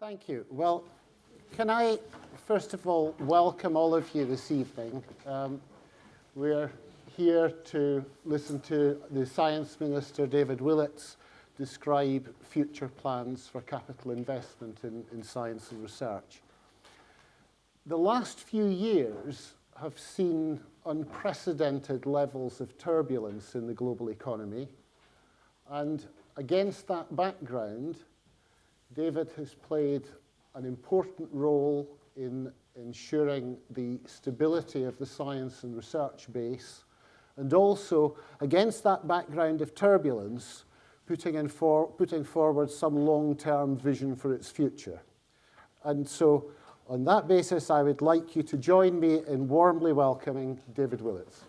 Thank you. Well, can I, first of all, welcome all of you this evening. We're here to listen to the Science Minister, David Willetts, describe future plans for capital investment in science and research. The last few years have seen unprecedented levels of turbulence in the global economy, and against that background, David has played an important role in ensuring the stability of the science and research base, and also, against that background of turbulence, putting forward some long-term vision for its future. And so, on that basis, I would like you to join me in warmly welcoming David Willetts.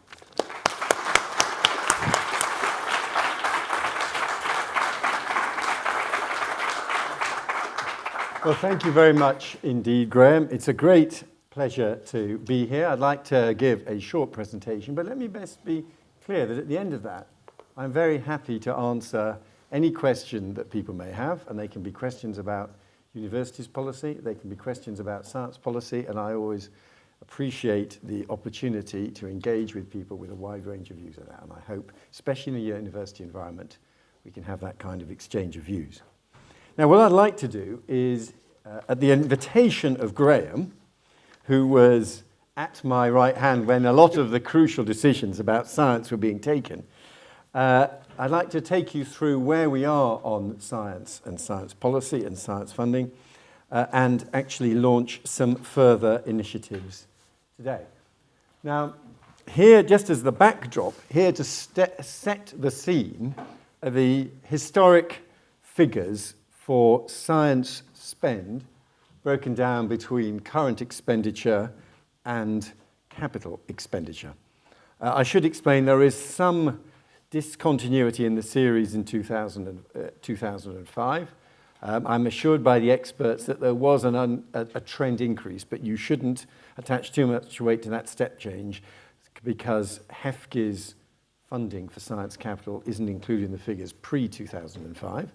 Well, thank you very much indeed, Graeme. It's a great pleasure to be here. I'd like to give a short presentation, but let me best be clear that at the end of that, I'm very happy to answer any question that people may have, and they can be questions about universities policy, they can be questions about science policy, and I always appreciate the opportunity to engage with people with a wide range of views of that, and I hope, especially in a university environment, we can have that kind of exchange of views. Now, what I'd like to do is, at the invitation of Graeme, who was at my right hand when a lot of the crucial decisions about science were being taken, I'd like to take you through where we are on science and science policy and science funding, and actually launch some further initiatives today. Now, here, just as the backdrop, here to set the scene are the historic figures for science spend broken down between current expenditure and capital expenditure. I should explain there is some discontinuity in the series in 2005. I'm assured by the experts that there was a trend increase, but you shouldn't attach too much weight to that step change because HEFG's funding for science capital isn't included in the figures pre-2005.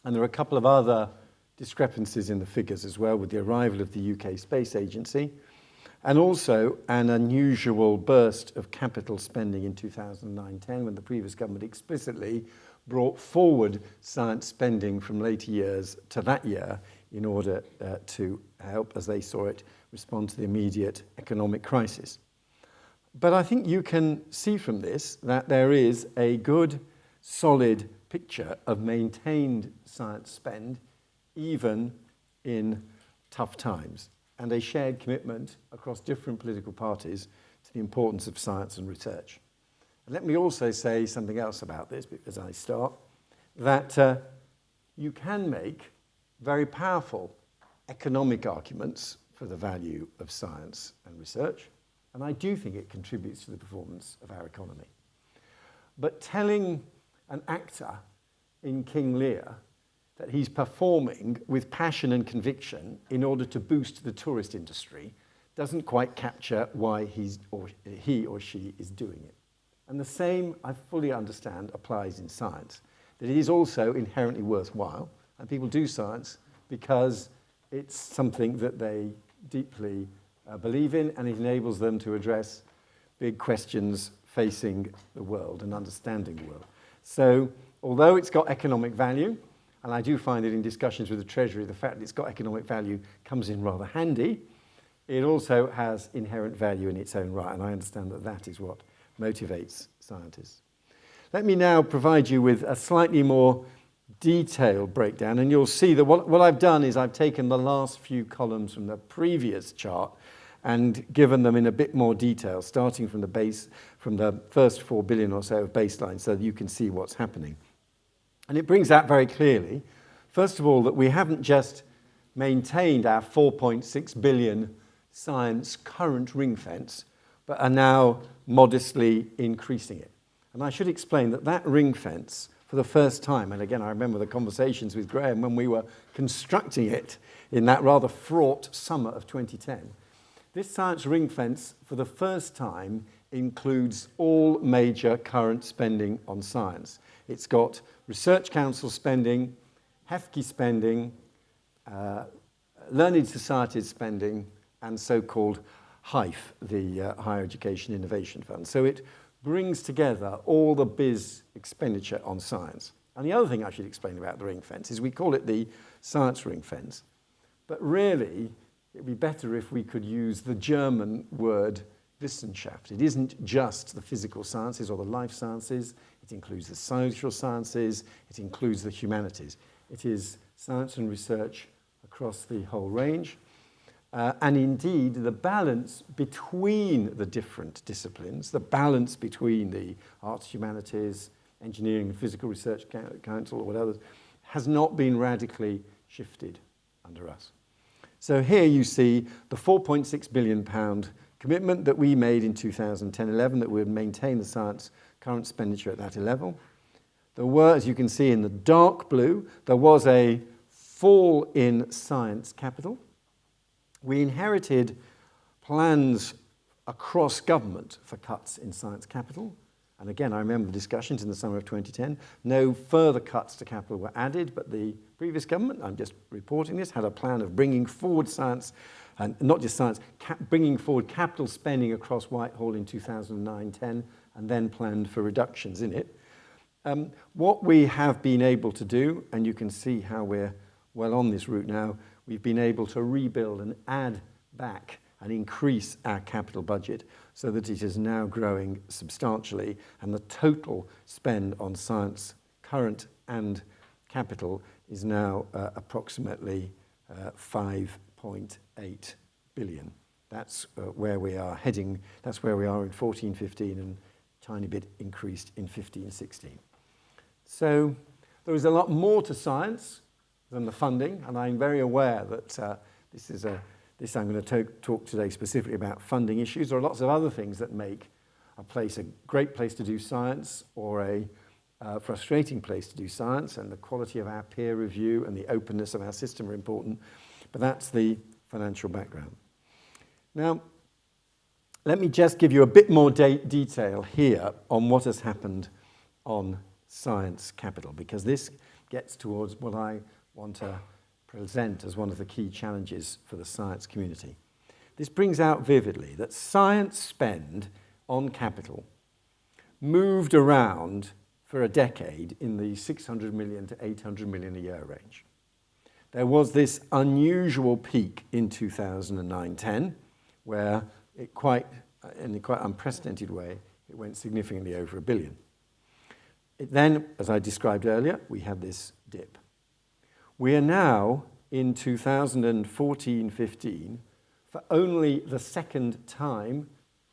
And there are a couple of other discrepancies in the figures as well, with the arrival of the UK Space Agency, and also an unusual burst of capital spending in 2009-10, when the previous government explicitly brought forward science spending from later years to that year in order to help, as they saw it, respond to the immediate economic crisis. But I think you can see from this that there is a good, solid picture of maintained science spend even in tough times, and a shared commitment across different political parties to the importance of science and research. And let me also say something else about this as I start, that you can make very powerful economic arguments for the value of science and research, and I do think it contributes to the performance of our economy. But telling an actor in King Lear that he's performing with passion and conviction in order to boost the tourist industry doesn't quite capture why he or she is doing it. And the same, I fully understand, applies in science, that it is also inherently worthwhile, and people do science because it's something that they deeply believe in, and it enables them to address big questions facing the world and understanding the world. So, although it's got economic value, and I do find that in discussions with the Treasury, the fact that it's got economic value comes in rather handy, it also has inherent value in its own right, and I understand that that is what motivates scientists. Let me now provide you with a slightly more detailed breakdown, and you'll see that what I've done is I've taken the last few columns from the previous chart and given them in a bit more detail, starting from the first 4 billion or so of baseline, so that you can see what's happening. And it brings out very clearly, first of all, that we haven't just maintained our 4.6 billion science current ring fence, but are now modestly increasing it. And I should explain that that ring fence, for the first time, and again, I remember the conversations with Graeme when we were constructing it in that rather fraught summer of 2010, this science ring fence, for the first time, includes all major current spending on science. It's got Research Council spending, HEFG spending, learned societies spending, and so-called HIFE, the Higher Education Innovation Fund. So it brings together all the biz expenditure on science. And the other thing I should explain about the ring fence is we call it the science ring fence. But really, it'd be better if we could use the German word Wissenschaft. It isn't just the physical sciences or the life sciences. It includes the social sciences. It includes the humanities. It is science and research across the whole range. And indeed, the balance between the different disciplines, the balance between the arts, humanities, engineering, and physical research council, or whatever, has not been radically shifted under us. So here you see the £4.6 billion commitment that we made in 2010-11, that we would maintain the science current expenditure at that level. There were, as you can see in the dark blue, there was a fall in science capital. We inherited plans across government for cuts in science capital. And again, I remember the discussions in the summer of 2010. No further cuts to capital were added, but the previous government, I'm just reporting this, had a plan of bringing forward science, and not just science, bringing forward capital spending across Whitehall in 2009-10, and then planned for reductions in it. What we have been able to do, and you can see how we're well on this route now, we've been able to rebuild and add back and increase our capital budget so that it is now growing substantially, and the total spend on science, current and capital, is now approximately 5.8 billion. That's where we are heading. That's where we are in 14-15, and a tiny bit increased in 15-16. So there is a lot more to science than the funding, and I'm very aware that I'm going to talk today specifically about funding issues. There are lots of other things that make a place a great place to do science, or a frustrating place to do science, and the quality of our peer review and the openness of our system are important, but that's the financial background. Now, let me just give you a bit more detail here on what has happened on science capital, because this gets towards what I want to present as one of the key challenges for the science community. This brings out vividly that science spend on capital moved around for a decade in the 600 million to 800 million a year range. There was this unusual peak in 2009-10, where in a quite unprecedented way, it went significantly over £1 billion. Then, as I described earlier, we had this dip. We are now in 2014-15, for only the second time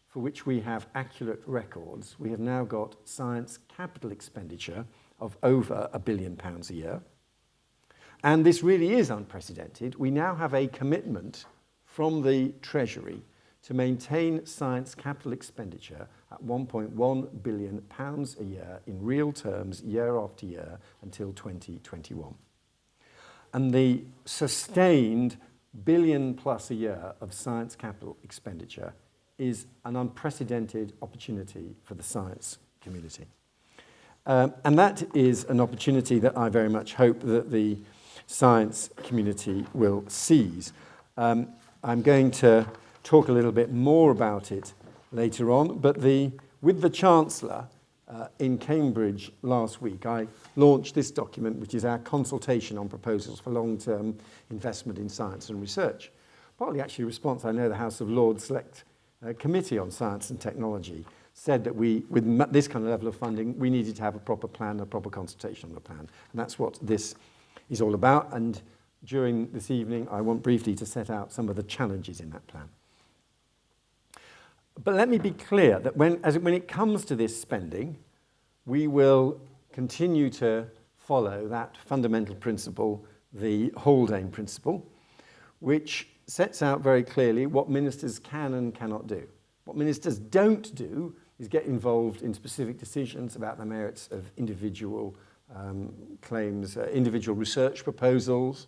for which we have accurate records, we have now got science capital expenditure of over £1 billion a year. And this really is unprecedented. We now have a commitment from the Treasury to maintain science capital expenditure at £1.1 billion a year in real terms, year after year, until 2021. And the sustained £1 billion+ a year of science capital expenditure is an unprecedented opportunity for the science community. And that is an opportunity that I very much hope that the science community will seize. I'm going to talk a little bit more about it later on, but with the Chancellor in Cambridge last week, I launched this document, which is our consultation on proposals for long-term investment in science and research. Partly actually a response, I know the House of Lords Select Committee on Science and Technology said that with this kind of level of funding, we needed to have a proper plan, a proper consultation on the plan. And that's what this is all about. And during this evening, I want briefly to set out some of the challenges in that plan. But let me be clear that when it comes to this spending, we will continue to follow that fundamental principle, the Haldane principle, which sets out very clearly what ministers can and cannot do. What ministers don't do is get involved in specific decisions about the merits of individual claims, individual research proposals,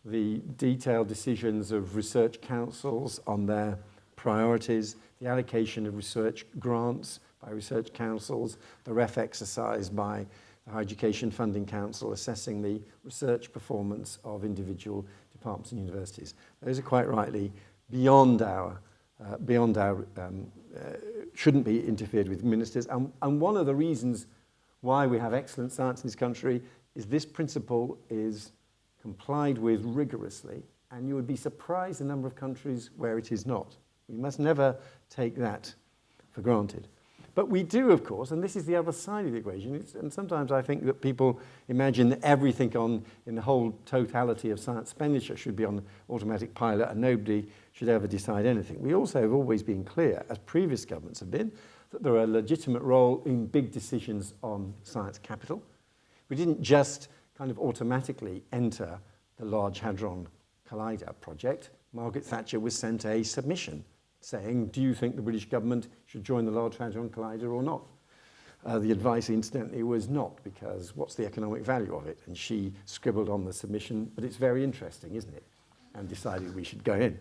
the detailed decisions of research councils on their priorities, the allocation of research grants by research councils, the REF exercise by the Higher Education Funding Council assessing the research performance of individual departments and universities. Those are quite rightly beyond our shouldn't be interfered with ministers. And one of the reasons why we have excellent science in this country is this principle is complied with rigorously, and you would be surprised the number of countries where it is not. We must never take that for granted. But we do, of course, and this is the other side of the equation, and sometimes I think that people imagine that everything in the whole totality of science expenditure should be on automatic pilot and nobody should ever decide anything. We also have always been clear, as previous governments have been, that there are a legitimate role in big decisions on science capital. We didn't just kind of automatically enter the Large Hadron Collider project. Margaret Thatcher was sent a submission saying, do you think the British government should join the Large Hadron Collider or not? The advice, incidentally, was not, because what's the economic value of it? And she scribbled on the submission, but it's very interesting, isn't it? And decided we should go in.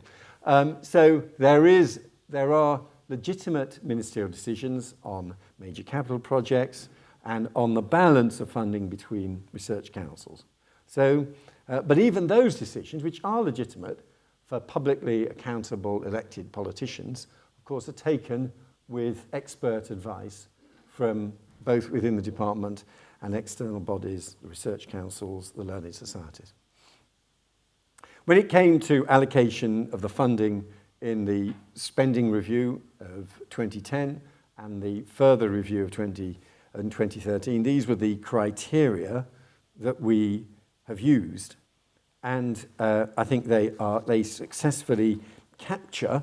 So there are legitimate ministerial decisions on major capital projects and on the balance of funding between research councils. So, but even those decisions, which are legitimate for publicly accountable elected politicians, of course, are taken with expert advice from both within the department and external bodies, the research councils, the learned societies. When it came to allocation of the funding in the spending review of 2010 and the further review of 2013, these were the criteria that we have used. And I think they successfully capture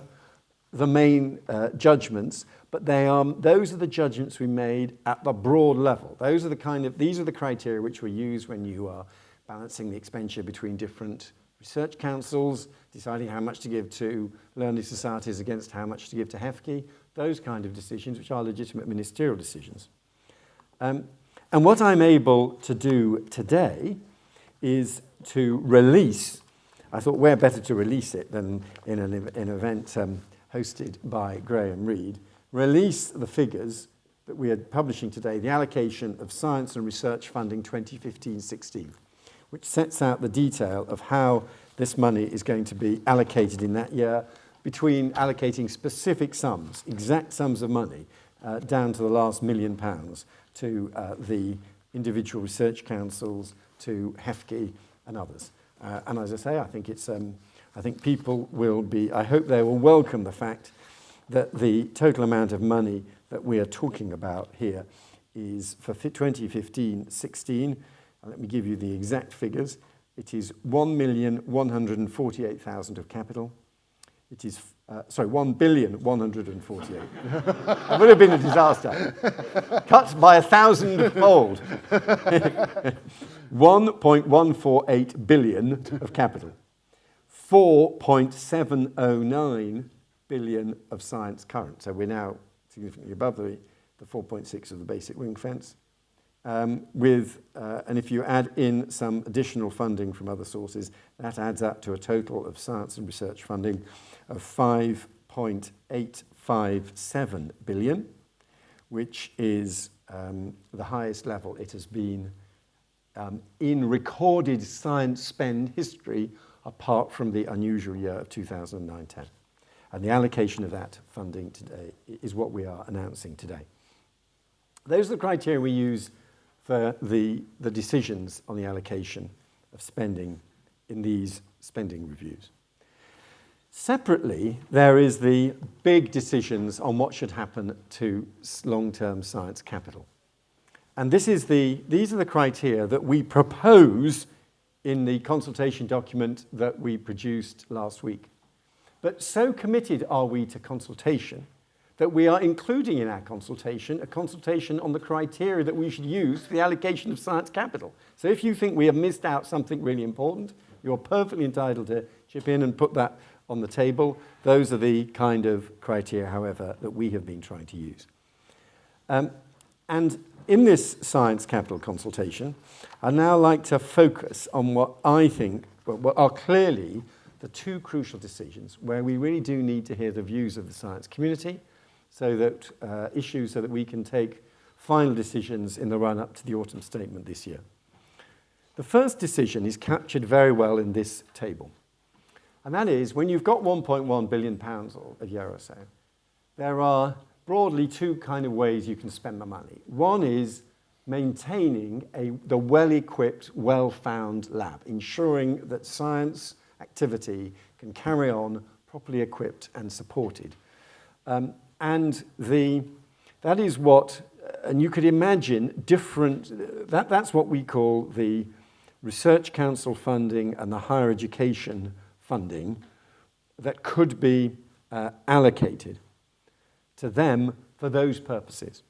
the main judgments, but those are the judgments we made at the broad level. These are the criteria which were used when you are balancing the expenditure between different research councils, deciding how much to give to learned societies against how much to give to HEFCE, those kind of decisions, which are legitimate ministerial decisions. And what I'm able to do today is to release, I thought where better to release it than in an event hosted by Graeme Reid, release the figures that we are publishing today, the allocation of science and research funding 2015-16, which sets out the detail of how this money is going to be allocated in that year between allocating specific sums, exact sums of money, down to the last £1 million to the individual research councils, to HEFCE and others. And as I say, I think people will be, I hope they will welcome the fact that the total amount of money that we are talking about here is for 2015-16. Let me give you the exact figures. It is 1,148,000 of capital. It is, 1,148,000. It would have been a disaster. Cut by 1,000-fold. 1.148 billion of capital. 4.709 billion of science current. So we're now significantly above the 4.6 of the basic ring fence. And if you add in some additional funding from other sources, that adds up to a total of science and research funding of 5.857 billion, which is the highest level it has been in recorded science spend history, apart from the unusual year of 2009-10. And the allocation of that funding today is what we are announcing today. Those are the criteria we use for the decisions on the allocation of spending in these spending reviews. Separately, there is the big decisions on what should happen to long-term science capital. And these are the criteria that we propose in the consultation document that we produced last week. But so committed are we to consultation that we are including in our consultation a consultation on the criteria that we should use for the allocation of science capital. So if you think we have missed out something really important, you're perfectly entitled to chip in and put that on the table. Those are the kind of criteria, however, that we have been trying to use. And in this science capital consultation, I'd now like to focus on what I think what are clearly the two crucial decisions where we really do need to hear the views of the science community so that we can take final decisions in the run-up to the autumn statement this year. The first decision is captured very well in this table. And that is, when you've got £1.1 billion a year or so, there are broadly two kind of ways you can spend the money. One is maintaining the well-equipped, well-found lab, ensuring that science activity can carry on properly equipped and supported. That is what, and you could imagine different, that's what we call the Research Council funding and the higher education funding that could be allocated to them for those purposes.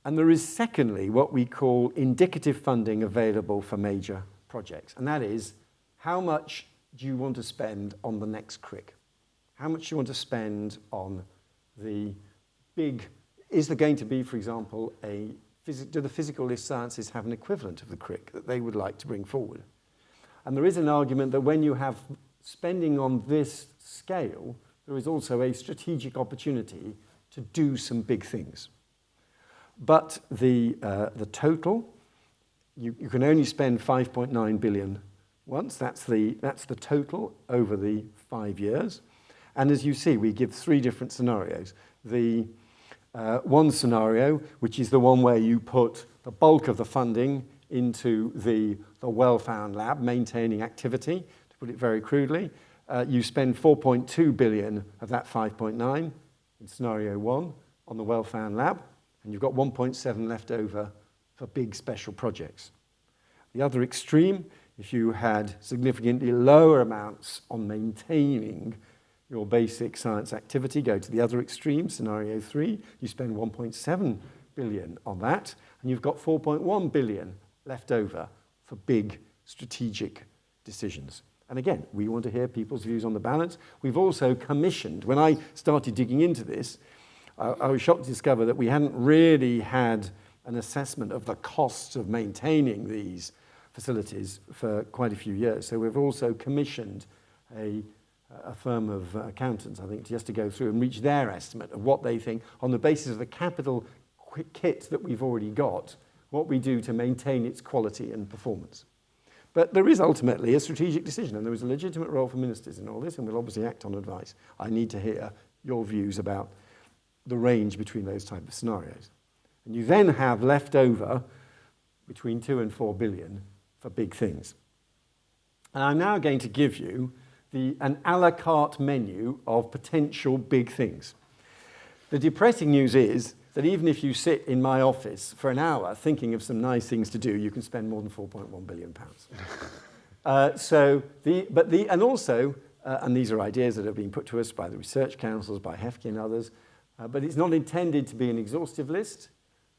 And there is, secondly, what we call indicative funding available for major projects. And that is, how much do you want to spend on the next crick? How much do you want to spend on the big, is there going to be, for example, do the physical sciences have an equivalent of the crick that they would like to bring forward? And there is an argument that when you have spending on this scale, there is also a strategic opportunity to do some big things. But the total, you can only spend 5.9 billion once. That's the total over the 5 years. And as you see, we give three different scenarios. The one scenario, which is the one where you put the bulk of the funding into the well-found lab, maintaining activity, to put it very crudely. You spend 4.2 billion of that 5.9 in scenario one on the well-found lab, and you've got 1.7 left over for big special projects. The other extreme, if you had significantly lower amounts on maintaining your basic science activity, go to the other extreme, scenario 3, you spend 1.7 billion on that, and you've got 4.1 billion left over for big strategic decisions. And again, we want to hear people's views on the balance. We've also commissioned, when I started digging into this, I was shocked to discover that we hadn't really had an assessment of the costs of maintaining these facilities for quite a few years. So we've also commissioned a firm of accountants, I think, just to go through and reach their estimate of what they think, on the basis of the capital kit that we've already got, what we do to maintain its quality and performance. But there is ultimately a strategic decision, and there is a legitimate role for ministers in all this, and we'll obviously act on advice. I need to hear your views about the range between those type of scenarios. And you then have left over between 2 and 4 billion for big things. And I'm now going to give you an a la carte menu of potential big things. The depressing news is that even if you sit in my office for an hour thinking of some nice things to do, you can spend more than 4.1 billion pounds. And these are ideas that have been put to us by the research councils, by HEFCI and others, but it's not intended to be an exhaustive list.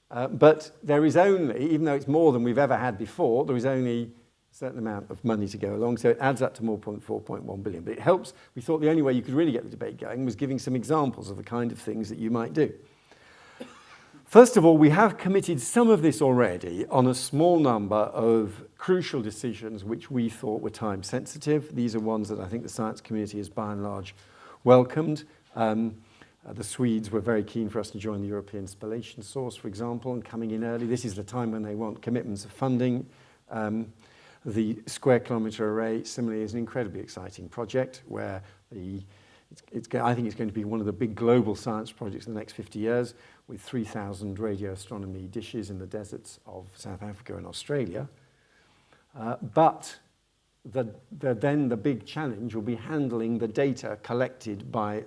But there is only, even though it's more than we've ever had before, there is only a certain amount of money to go along, so it adds up to more than 4.1 billion. But it helps. We thought the only way you could really get the debate going was giving some examples of the kind of things that you might do. First of all, we have committed some of this already on a small number of crucial decisions which we thought were time sensitive. These are ones that I think the science community has by and large welcomed. The Swedes were very keen for us to join the European Spallation Source, for example, and coming in early. This is the time when they want commitments of funding. The Square Kilometre Array, similarly, is an incredibly exciting project where I think it's going to be one of the big global science projects in the next 50 years, with 3,000 radio astronomy dishes in the deserts of South Africa and Australia. But then the big challenge will be handling the data collected by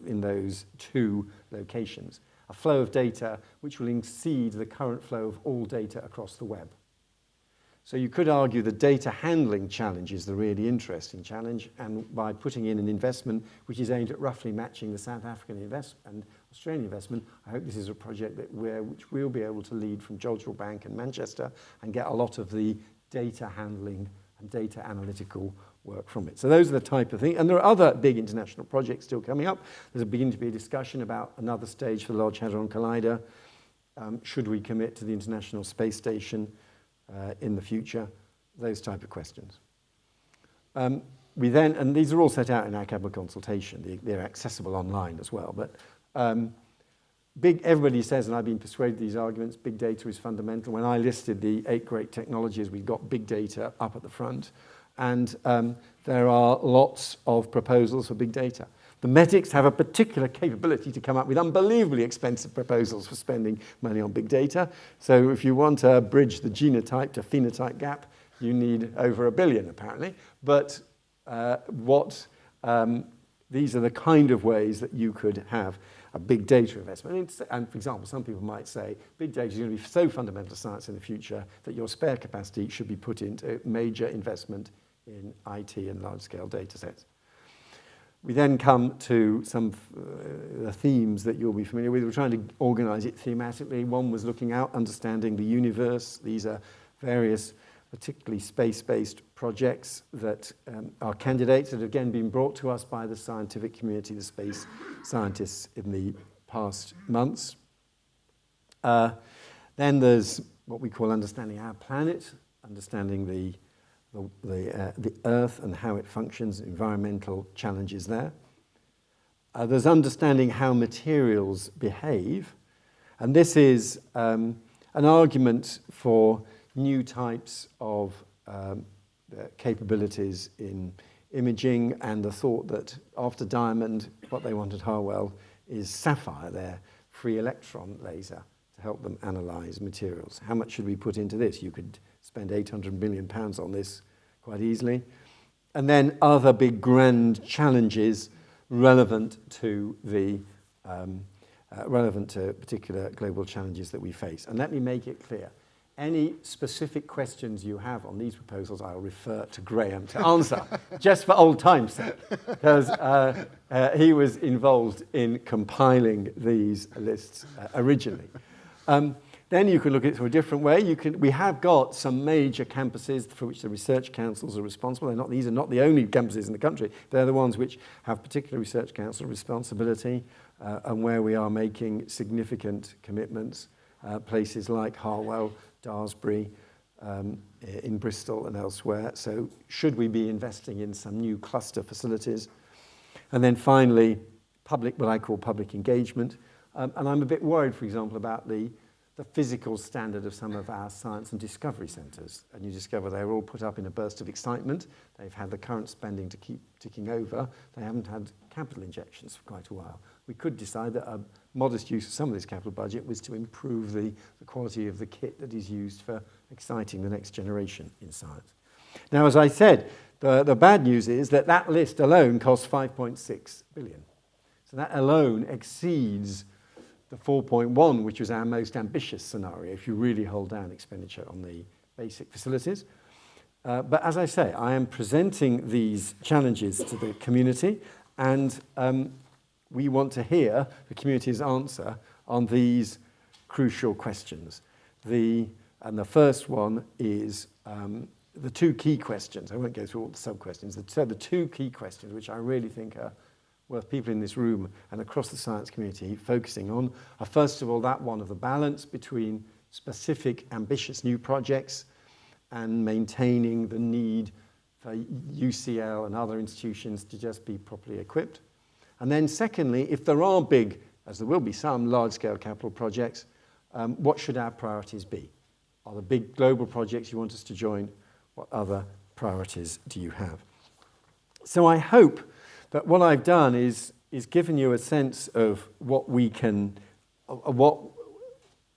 in those two locations, a flow of data which will exceed the current flow of all data across the web. So you could argue the data handling challenge is the really interesting challenge, and by putting in an investment which is aimed at roughly matching the South African investment and Australian investment, I hope this is a project which we'll be able to lead from Jodrell Bank and Manchester and get a lot of the data handling and data analytical work from it. So those are the type of things. And there are other big international projects still coming up. There's beginning to be a discussion about another stage for the Large Hadron Collider. Should we commit to the International Space Station in the future? Those type of questions. And these are all set out in our cabinet consultation. They're accessible online as well. But everybody says, and I've been persuaded these arguments, big data is fundamental. When I listed the 8 great technologies, we've got big data up at the front. And there are lots of proposals for big data. The medics have a particular capability to come up with unbelievably expensive proposals for spending money on big data. So if you want to bridge the genotype to phenotype gap, you need over $1 billion, apparently. But these are the kind of ways that you could have a big data investment. And for example, some people might say big data is going to be so fundamental to science in the future that your spare capacity should be put into major investment in IT and large-scale data sets. We then come to some the themes that you'll be familiar with. We're trying to organize it thematically. One was looking out, understanding the universe. These are various, particularly space-based projects that are candidates that have again been brought to us by the scientific community, the space scientists in the past months. Then there's what we call understanding our planet, understanding the Earth and how it functions, environmental challenges there. There's understanding how materials behave, and this is an argument for new types of capabilities in imaging, and the thought that after diamond, what they want at Harwell is sapphire, their free electron laser, to help them analyze materials. How much should we put into this? You could spend £800 million on this quite easily. And then other big grand challenges relevant to particular global challenges that we face. And let me make it clear. Any specific questions you have on these proposals, I'll refer to Graeme to answer, just for old time's sake, because he was involved in compiling these lists originally. Then you can look at it through a different way. We have got some major campuses for which the research councils are responsible. These are not the only campuses in the country. They're the ones which have particular research council responsibility and where we are making significant commitments. Places like Harwell, Daresbury, in Bristol and elsewhere. So should we be investing in some new cluster facilities? And then finally, what I call public engagement. And I'm a bit worried, for example, about the physical standard of some of our science and discovery centres. And you discover they're all put up in a burst of excitement. They've had the current spending to keep ticking over. They haven't had capital injections for quite a while. We could decide that a modest use of some of this capital budget was to improve the quality of the kit that is used for exciting the next generation in science. Now, as I said, the bad news is that list alone costs $5.6 billion. So that alone exceeds the 4.1, which was our most ambitious scenario, if you really hold down expenditure on the basic facilities. But as I say, I am presenting these challenges to the community, and we want to hear the community's answer on these crucial questions. And the first one is the 2 key questions. I won't go through all the sub-questions. The 2 key questions, which I really think are worth people in this room and across the science community focusing on, are first of all that one of the balance between specific ambitious new projects and maintaining the need for UCL and other institutions to just be properly equipped. And then secondly, if there are big, as there will be some, large-scale capital projects, what should our priorities be? Are the big global projects you want us to join? What other priorities do you have? So I hope that what I've done is given you a sense of what we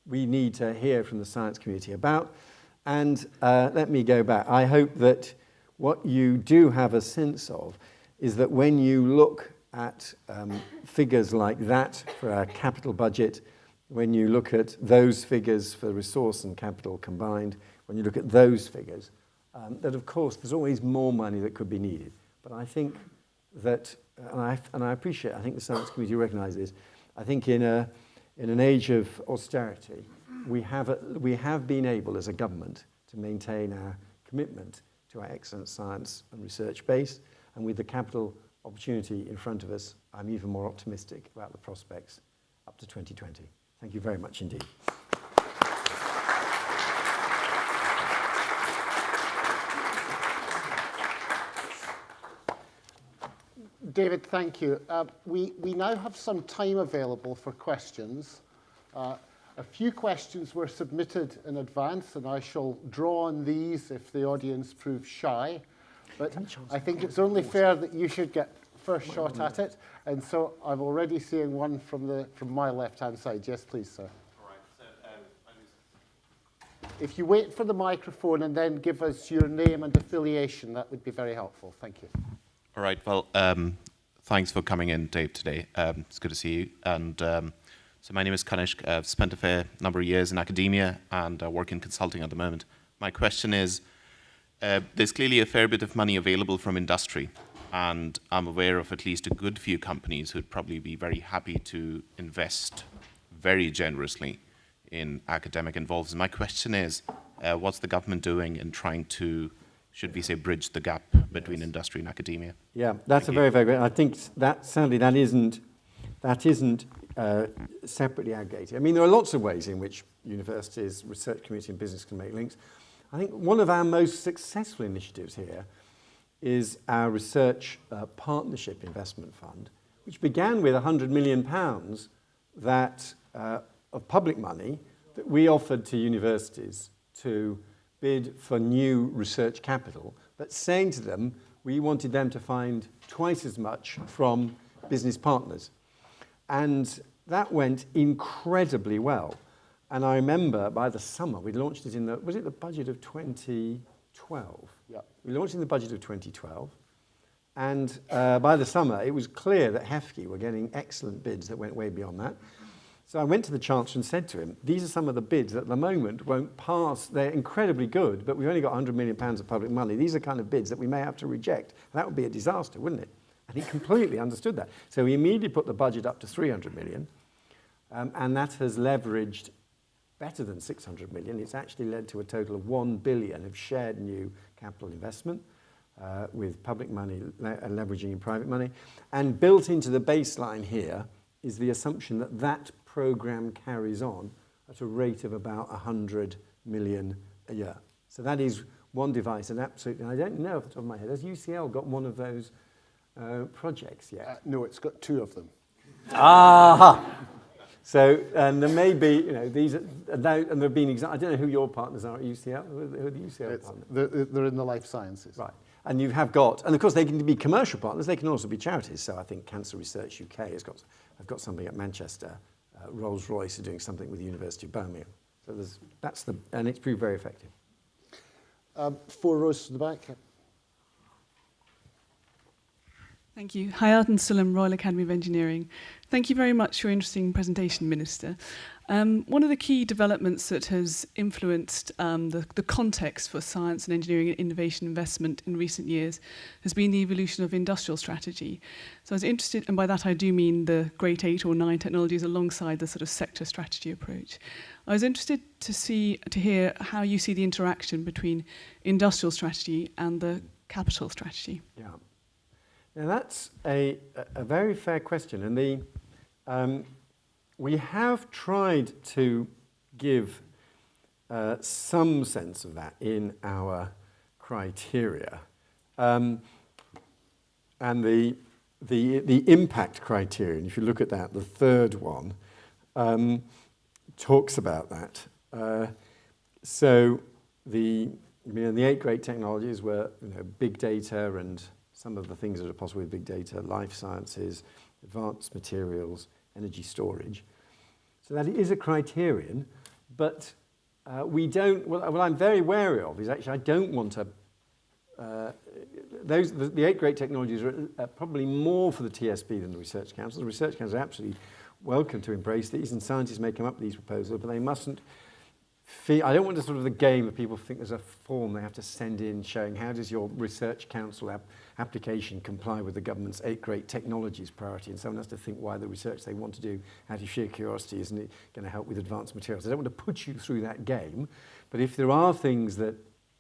need to hear from the science community about. And let me go back. I hope that what you do have a sense of is that when you look at figures like that for our capital budget, when you look at those figures for resource and capital combined, when you look at those figures, that of course there's always more money that could be needed. But I think that, and I appreciate, I think the science community recognises this, I think in an age of austerity, we have been able as a government to maintain our commitment to our excellent science and research base, and with the capital opportunity in front of us, I'm even more optimistic about the prospects up to 2020. Thank you very much indeed. David, thank you. We now have some time available for questions. A few questions were submitted in advance, and I shall draw on these if the audience proves shy. But I think it's only fair that you should get first shot at it. And so I'm already seeing one from my left-hand side. Yes, please, sir. All right. So, If you wait for the microphone and then give us your name and affiliation, that would be very helpful. Thank you. all right. Well, thanks for coming in, Dave, today. It's good to see you. And so my name is Kanishk. I've spent a fair number of years in academia and work in consulting at the moment. My question is, there's clearly a fair bit of money available from industry. And I'm aware of at least a good few companies who'd probably be very happy to invest very generously in academic involvement. My question is, what's the government doing in trying to, should we say, bridge the gap between industry and academia? Yeah, that's a very, very great. I think that sadly that isn't separately aggregated. I mean, there are lots of ways in which universities, research community, and business can make links. I think one of our most successful initiatives here is our Research Partnership Investment Fund, which began with £100 million that, of public money that we offered to universities to bid for new research capital, but saying to them we wanted them to find twice as much from business partners. And that went incredibly well. And I remember by the summer, we launched it in the, was it the budget of 2012? Yeah. We launched in the budget of 2012, and by the summer it was clear that HEFCE were getting excellent bids that went way beyond that. So I went to the Chancellor and said to him, these are some of the bids that at the moment won't pass. They're incredibly good, but we've only got £100 million of public money. These are kind of bids that we may have to reject. That would be a disaster, wouldn't it? And he completely understood that. So he immediately put the budget up to 300 million, and that has leveraged better than 600 million. It's actually led to a total of 1 billion of shared new capital investment with public money leveraging in private money. And built into the baseline here is the assumption that that program carries on at a rate of about 100 million a year. So that is one device, and absolutely, and I don't know off the top of my head, has UCL got one of those projects yet? No, it's got two of them. Ah! So, and there may be, you know, these, and there have been, I don't know who your partners are at UCL. Who are the UCL partners? They're in the life sciences. Right. And you have got, and of course they can be commercial partners, they can also be charities. So I think Cancer Research UK has got, I've got something at Manchester. Rolls-Royce are doing something with the University of Birmingham. So that's the, and it's proved very effective. 4 rows to the back. Thank you. Hayat Sulam, Royal Academy of Engineering. Thank you very much for your interesting presentation, Minister. One of the key developments that has influenced the context for science and engineering and innovation investment in recent years has been the evolution of industrial strategy. So I was interested, and by that I do mean the great 8 or 9 technologies alongside the sort of sector strategy approach. I was interested to hear how you see the interaction between industrial strategy and the capital strategy. Yeah. Now that's a very fair question, and we have tried to give some sense of that in our criteria, and the impact criterion. If you look at that, the third one talks about that. So the 8 great technologies were, big data and some of the things that are possible with big data, life sciences, advanced materials, energy storage. So that is a criterion, but we don't, what I'm very wary of is actually I don't want to, the 8 great technologies are probably more for the TSB than the Research Council. The Research Council are absolutely welcome to embrace these, and scientists may come up with these proposals, but they mustn't feel, I don't want to sort of the game that people think there's a form they have to send in showing how does your Research Council application comply with the government's 8 great technologies priority, and someone has to think why the research they want to do out of sheer curiosity isn't it going to help with advanced materials. I don't want to put you through that game, but if there are things that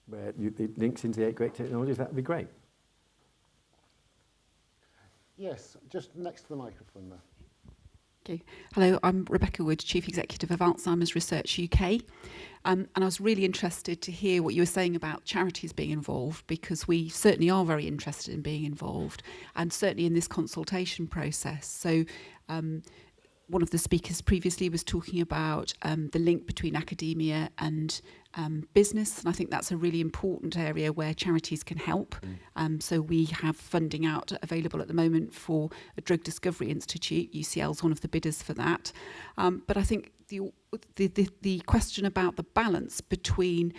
where it links into the 8 great technologies, that would be great. Yes, just next to the microphone there. Okay. Hello, I'm Rebecca Wood, Chief Executive of Alzheimer's Research UK. And I was really interested to hear what you were saying about charities being involved, because we certainly are very interested in being involved, and certainly in this consultation process. So one of the speakers previously was talking about the link between academia and business, and I think that's a really important area where charities can help. So we have funding available at the moment for a Drug Discovery Institute. UCL is one of the bidders for that. But I think the question about the balance between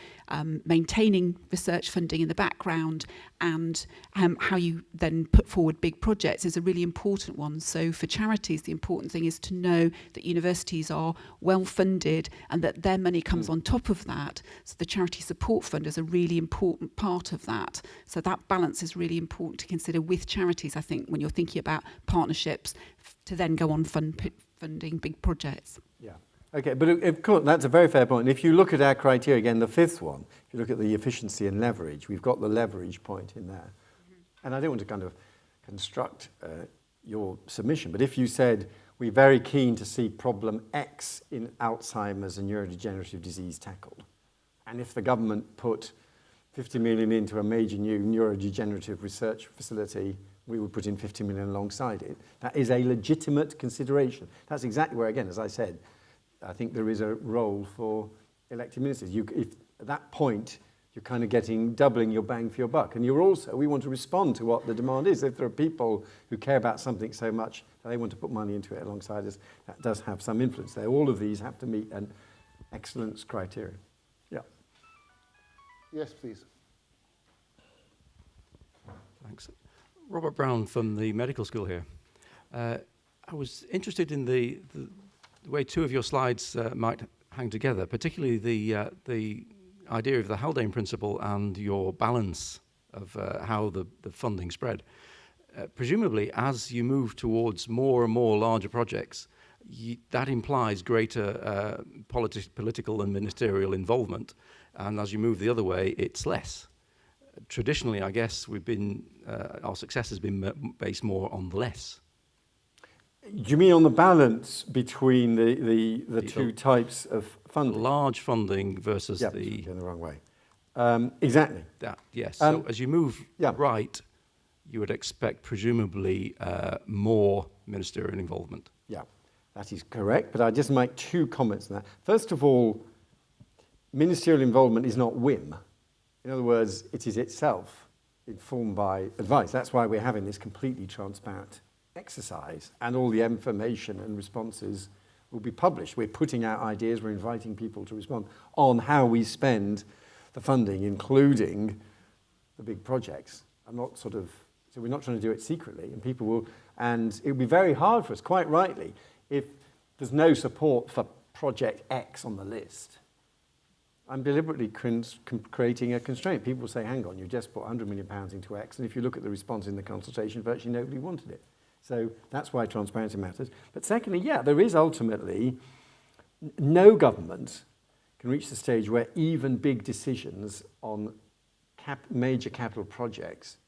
maintaining research funding in the background and how you then put forward big projects is a really important one. So for charities, the important thing is to know that universities are well funded and that their money comes on top of that. So the Charity Support Fund is a really important part of that. So that balance is really important to consider with charities, I think, when you're thinking about partnerships to then go on funding big projects. Yeah. Okay, but of course, that's a very fair point. And if you look at our criteria, again, the fifth one, if you look at the efficiency and leverage, we've got the leverage point in there. And I don't want to kind of construct your submission, but if you said, we're very keen to see problem X in Alzheimer's and neurodegenerative disease tackled, and if the government put 50 million into a major new neurodegenerative research facility, we would put in 50 million alongside it. That is a legitimate consideration. That's exactly where, again, as I said, I think there is a role for elected ministers. If at that point, you're kind of doubling your bang for your buck. And we want to respond to what the demand is. If there are people who care about something so much that they want to put money into it alongside us, that does have some influence there. All of these have to meet an excellence criteria. Yeah. Yes, please. Thanks. Robert Brown from the medical school here. I was interested in the way two of your slides might hang together, particularly the idea of the Haldane principle and your balance of how the funding spread. Presumably, as you move towards more and more larger projects, that implies greater political and ministerial involvement, and as you move the other way, it's less. Traditionally, I guess our success has been based more on the less. Do you mean on the balance between the two types of funding? Large funding versus going the wrong way. Exactly. Yes. So as you move right, you would expect presumably more ministerial involvement. Yeah, that is correct. But I'll just make two comments on that. First of all, ministerial involvement is not whim. In other words, it is itself informed by advice. That's why we're having this completely transparent exercise, and all the information and responses will be published. We're putting out ideas, we're inviting people to respond on how we spend the funding, including the big projects. So we're not trying to do it secretly, and it would be very hard for us, quite rightly, if there's no support for project X on the list. I'm deliberately creating a constraint. People say, hang on, you just put £100 million into X, and if you look at the response in the consultation, virtually nobody wanted it. So that's why transparency matters. But secondly, there is ultimately no government can reach the stage where even big decisions on major capital projects,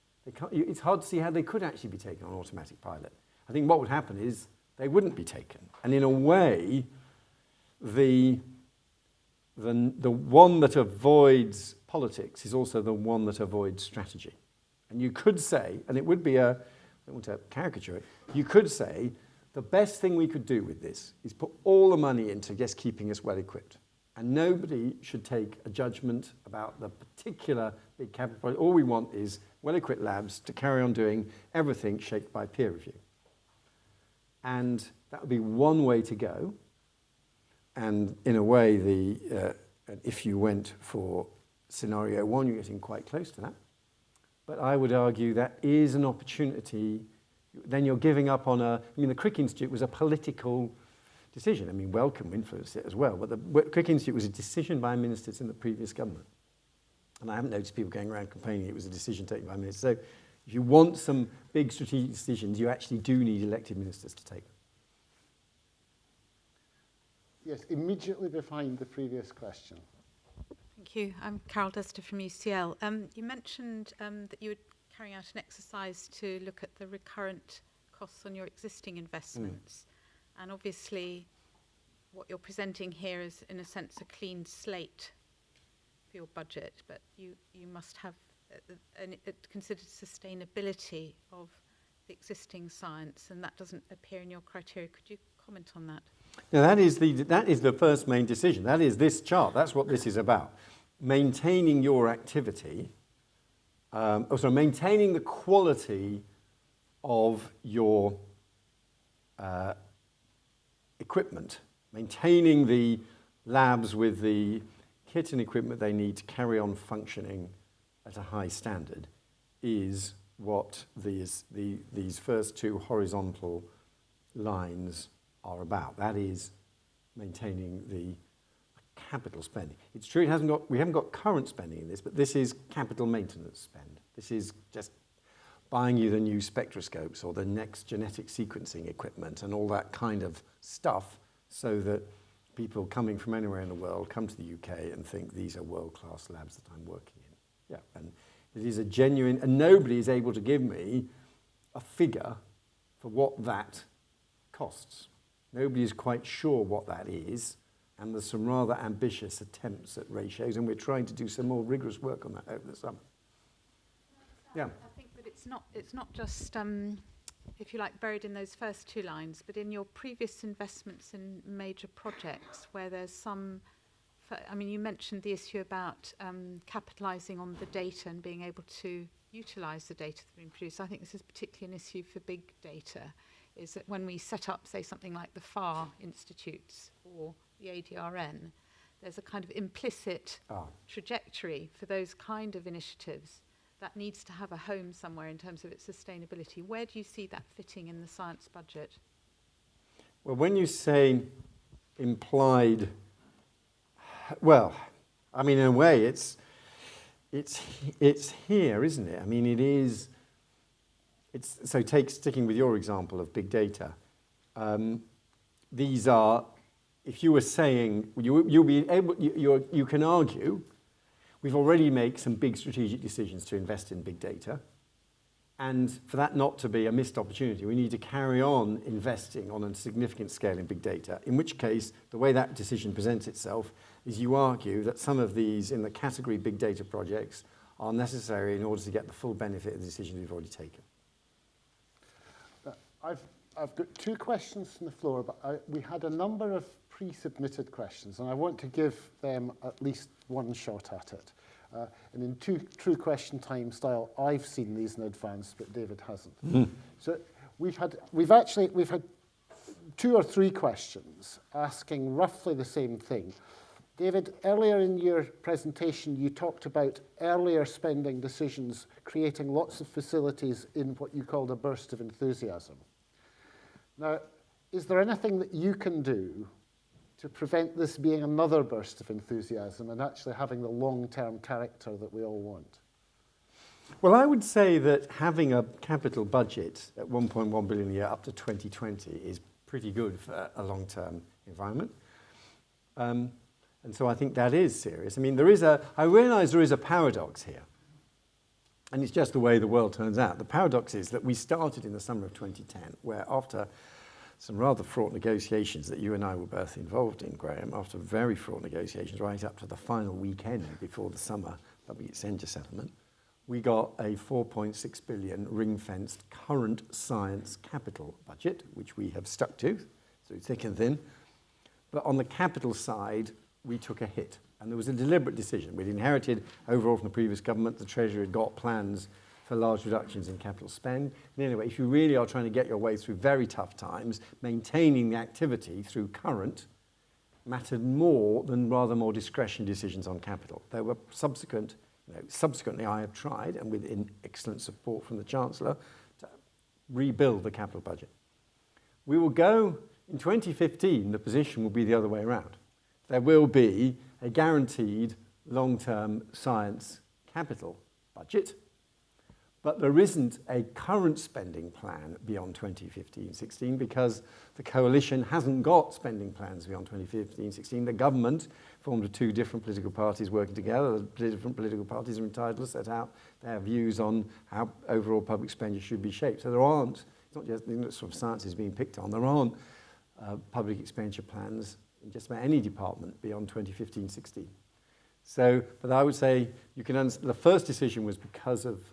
it's hard to see how they could actually be taken on automatic pilot. I think what would happen is they wouldn't be taken. And in a way, the one that avoids politics is also the one that avoids strategy. And you could say, and it would be I don't want to caricature it, you could say the best thing we could do with this is put all the money into just keeping us well equipped. And nobody should take a judgment about the particular big capital project. All we want is well-equipped labs to carry on doing everything shaped by peer review. And that would be one way to go. And in a way, if you went for scenario one, you're getting quite close to that. But I would argue that is an opportunity. Then you're giving up on the Crick Institute was a political decision. I mean, Wellcome influenced it as well, but the Crick Institute was a decision by ministers in the previous government. And I haven't noticed people going around complaining it was a decision taken by ministers. So if you want some big strategic decisions, you actually do need elected ministers to take them. Yes, immediately behind the previous question. Thank you. I'm Carol Duster from UCL. You mentioned that you were carrying out an exercise to look at the recurrent costs on your existing investments. And obviously, what you're presenting here is, in a sense, a clean slate for your budget, but you must have considered sustainability of the existing science, and that doesn't appear in your criteria. Could you comment on that? Now that is the first main decision. That is this chart. That's what this is about. Maintaining your activity, maintaining the quality of your equipment, maintaining the labs with the kit and equipment they need to carry on functioning at a high standard is what these first two horizontal lines are about. That is maintaining the capital spending. It's true we haven't got current spending in this, but this is capital maintenance spend. This is just buying you the new spectroscopes or the next genetic sequencing equipment and all that kind of stuff, so that people coming from anywhere in the world come to the UK and think these are world-class labs that I'm working in. Yeah, and it is a genuine, and nobody is able to give me a figure for what that costs. Nobody is quite sure what that is, and there's some rather ambitious attempts at ratios, and we're trying to do some more rigorous work on that over the summer. Yeah. I think that it's not just, if you like, buried in those first two lines, but in your previous investments in major projects where there's some, I mean, you mentioned the issue about capitalising on the data and being able to utilise the data that's been produced. I think this is particularly an issue for big data, is that when we set up, say, something like the FAR institutes or the ADRN, there's a kind of implicit trajectory for those kind of initiatives that needs to have a home somewhere in terms of its sustainability. Where do you see that fitting in the science budget? Well, when you say implied, well, I mean, in a way, it's here, isn't it? I mean, it is. So sticking with your example of big data, these are. If you were saying you'll be able, you can argue. We've already made some big strategic decisions to invest in big data, and for that not to be a missed opportunity, we need to carry on investing on a significant scale in big data, in which case the way that decision presents itself is you argue that some of these in the category big data projects are necessary in order to get the full benefit of the decisions we've already taken. I've got two questions from the floor, but we had a number of pre-submitted questions, and I want to give them at least one shot at it. And in true question time style, I've seen these in advance, but David hasn't. Mm. So we've had two or three questions asking roughly the same thing. David, earlier in your presentation, you talked about earlier spending decisions creating lots of facilities in what you called a burst of enthusiasm. Now, is there anything that you can do to prevent this being another burst of enthusiasm and actually having the long-term character that we all want? Well, I would say that having a capital budget at 1.1 billion a year up to 2020 is pretty good for a long-term environment. And so I think that is serious. I mean, I realise there is a paradox here. And it's just the way the world turns out. The paradox is that we started in the summer of 2010, where after some rather fraught negotiations that you and I were both involved in, Graeme, after very fraught negotiations right up to the final weekend before the summer public expenditure settlement, we got a 4.6 billion ring-fenced current science capital budget, which we have stuck to through thick and thin. But on the capital side, we took a hit. And there was a deliberate decision. We'd inherited overall from the previous government. The Treasury had got plans for large reductions in capital spend. And anyway, if you really are trying to get your way through very tough times, maintaining the activity through current mattered more than rather more discretionary decisions on capital. There were subsequently I have tried, and with excellent support from the Chancellor, to rebuild the capital budget. We will go, in 2015, the position will be the other way around. There will be a guaranteed long-term science capital budget, but there isn't a current spending plan beyond 2015-16 because the coalition hasn't got spending plans beyond 2015-16. The government, formed of two different political parties working together, the different political parties are entitled to set out their views on how overall public expenditure should be shaped. So there aren't, it's not just the sort of science is being picked on, there aren't public expenditure plans in just about any department beyond 2015-16. So, but I would say you can the first decision was because of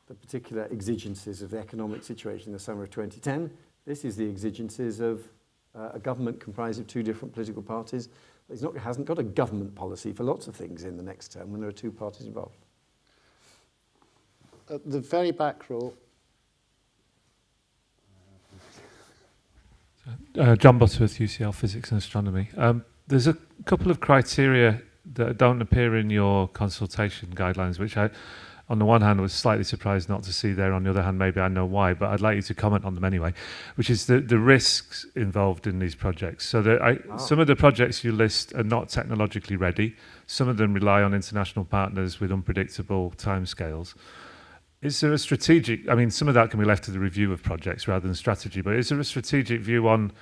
the particular exigencies of the economic situation in the summer of 2010. This is the exigencies of a government comprised of two different political parties. It hasn't got a government policy for lots of things in the next term when there are two parties involved. At the very back row. John Butterworth, UCL Physics and Astronomy. There's a couple of criteria that don't appear in your consultation guidelines, which I, on the one hand, was slightly surprised not to see there. On the other hand, maybe I know why, but I'd like you to comment on them anyway, which is the risks involved in these projects. So some of the projects you list are not technologically ready. Some of them rely on international partners with unpredictable timescales. Is there a strategic, I mean, some of that can be left to the review of projects rather than strategy, but is there a strategic view on,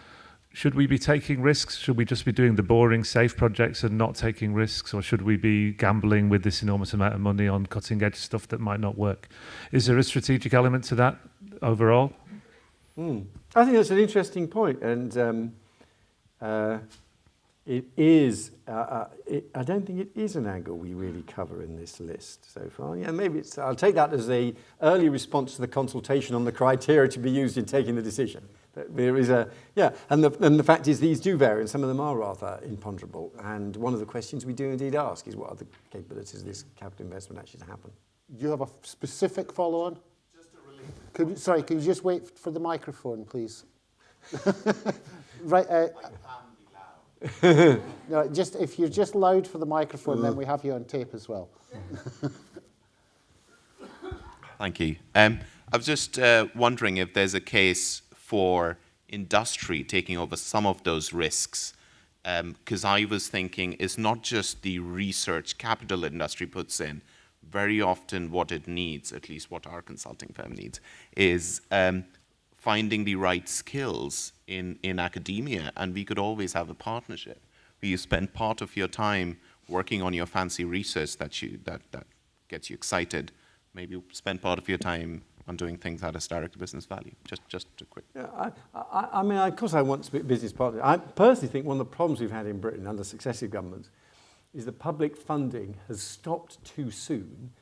should we be taking risks? Should we just be doing the boring, safe projects and not taking risks? Or should we be gambling with this enormous amount of money on cutting-edge stuff that might not work? Is there a strategic element to that overall? I think that's an interesting point, and it is. I don't think it is an angle we really cover in this list so far. Yeah, maybe it's. I'll take that as an early response to the consultation on the criteria to be used in taking the decision. There is and the fact is these do vary, and some of them are rather imponderable. And one of the questions we do indeed ask is, what are the capabilities of this capital investment actually to happen? Do you have a specific follow-on? Just a related. Could you just wait for the microphone, please? Right. No, just if you're just loud for the microphone, then we have you on tape as well. Thank you. I was just wondering if there's a case for industry taking over some of those risks, because I was thinking it's not just the research capital industry puts in. Very often what it needs, at least what our consulting firm needs, is finding the right skills in academia, and we could always have a partnership where you spend part of your time working on your fancy research that gets you excited. Maybe spend part of your time on doing things that has direct business value. Just a quick. Yeah, I mean, of course, I want to be business partner. I personally think one of the problems we've had in Britain under successive governments is that public funding has stopped too soon,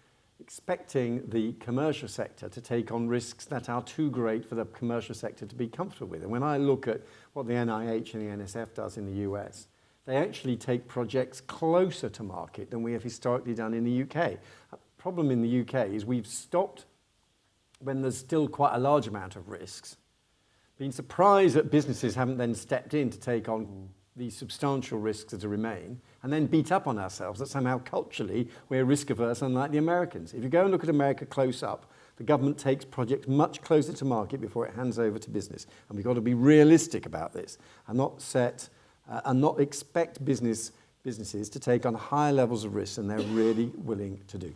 expecting the commercial sector to take on risks that are too great for the commercial sector to be comfortable with. And when I look at what the NIH and the NSF does in the US, they actually take projects closer to market than we have historically done in the UK. The problem in the UK is we've stopped when there's still quite a large amount of risks, being surprised that businesses haven't then stepped in to take on these substantial risks that remain, and then beat up on ourselves that somehow culturally we're risk averse, unlike the Americans. If you go and look at America close up, the government takes projects much closer to market before it hands over to business. And we've got to be realistic about this and not expect businesses to take on higher levels of risk than they're really willing to do.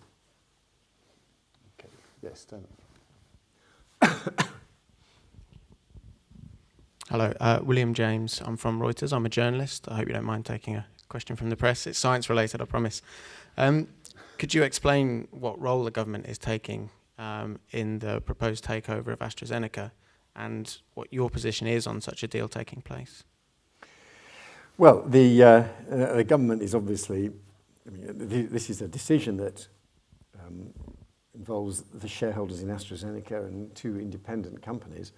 Okay. Yes, Dan. Hello, William James. I'm from Reuters. I'm a journalist. I hope you don't mind taking a question from the press. It's science related, I promise. Could you explain what role the government is taking in the proposed takeover of AstraZeneca and what your position is on such a deal taking place? Well, the government is obviously, this is a decision that involves the shareholders in AstraZeneca and two independent companies.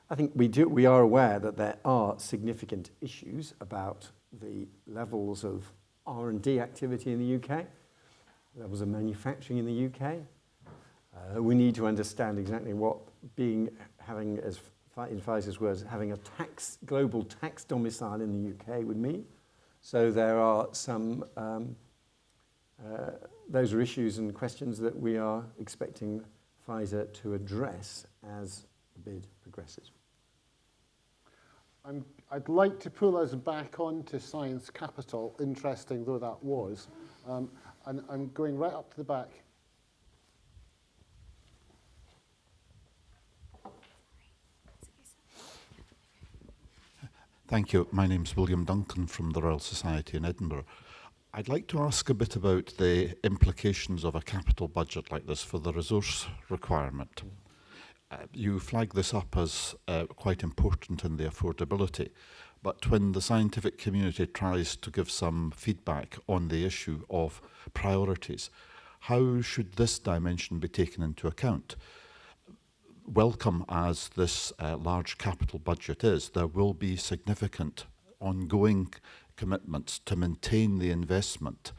I think we are aware that there are significant issues about the levels of R&D activity in the UK, levels of manufacturing in the UK. We need to understand exactly what having, as in Pfizer's words, having a global tax domicile in the UK would mean. So there are some, those are issues and questions that we are expecting Pfizer to address as the bid progresses. I'd like to pull us back onto Science Capital, interesting though that was. And I'm going right up to the back. Thank you. My name's William Duncan from the Royal Society in Edinburgh. I'd like to ask a bit about the implications of a capital budget like this for the resource requirement. You flag this up as quite important in the affordability, but when the scientific community tries to give some feedback on the issue of priorities, how should this dimension be taken into account? Welcome as this large capital budget is, there will be significant ongoing commitments to maintain the investment,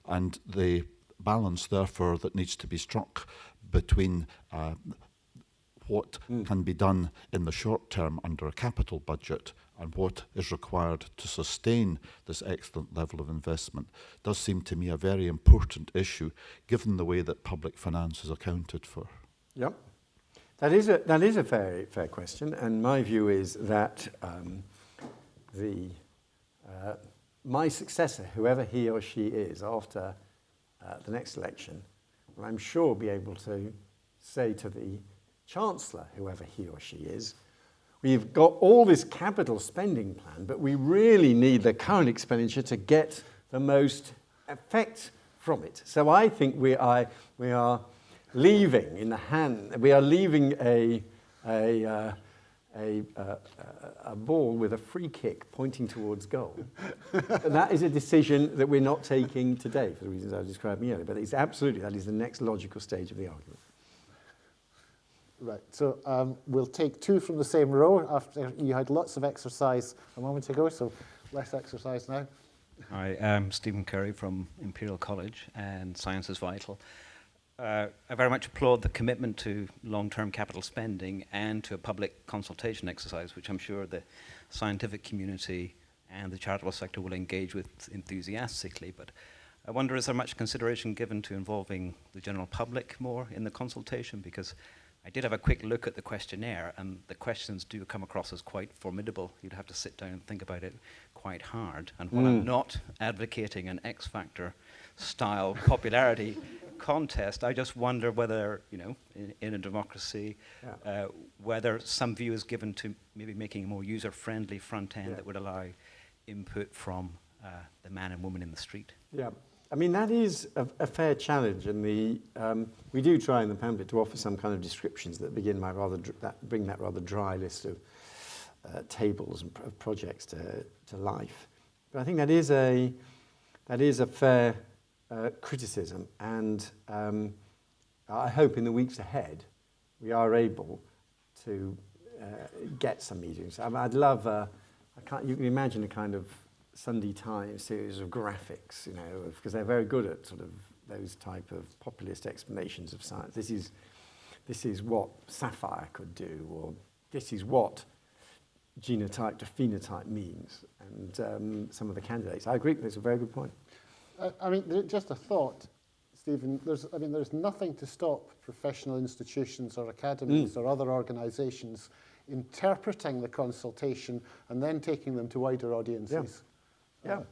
and the balance therefore that needs to be struck between what can be done in the short term under a capital budget and what is required to sustain this excellent level of investment does seem to me a very important issue, given the way that public finance is accounted for. Yep. That is a very fair question, and my view is that my successor, whoever he or she is after the next election, will, I'm sure, be able to say to the Chancellor, whoever he or she is, we've got all this capital spending plan, but we really need the current expenditure to get the most effect from it. So I think we are leaving in the hand, we are leaving a ball with a free kick pointing towards goal. And that is a decision that we're not taking today for the reasons I described earlier, but it's absolutely, that is the next logical stage of the argument. Right, so we'll take two from the same row after you had lots of exercise a moment ago, so less exercise now. Hi, I'm Stephen Curry from Imperial College, and Science is Vital. I very much applaud the commitment to long-term capital spending and to a public consultation exercise, which I'm sure the scientific community and the charitable sector will engage with enthusiastically. But I wonder, is there much consideration given to involving the general public more in the consultation? Because I did have a quick look at the questionnaire, and the questions do come across as quite formidable. You'd have to sit down and think about it quite hard. And while I'm not advocating an X Factor style popularity contest, I just wonder whether, you know, in a democracy, whether some view is given to maybe making a more user-friendly front end that would allow input from the man and woman in the street. Yeah. I mean, that is a fair challenge, and we do try in the pamphlet to offer some kind of descriptions that begin by bring that rather dry list of tables and projects to life. But I think that is a fair criticism, and I hope in the weeks ahead we are able to get some meetings. I'd love, you can imagine a kind of Sunday Times series of graphics, you know, because they're very good at sort of those type of populist explanations of science. This is what sapphire could do, or this is what genotype to phenotype means, and some of the candidates. I agree, that's a very good point. I mean, just a thought, Stephen, there's nothing to stop professional institutions or academies or other organisations interpreting the consultation and then taking them to wider audiences. Yeah.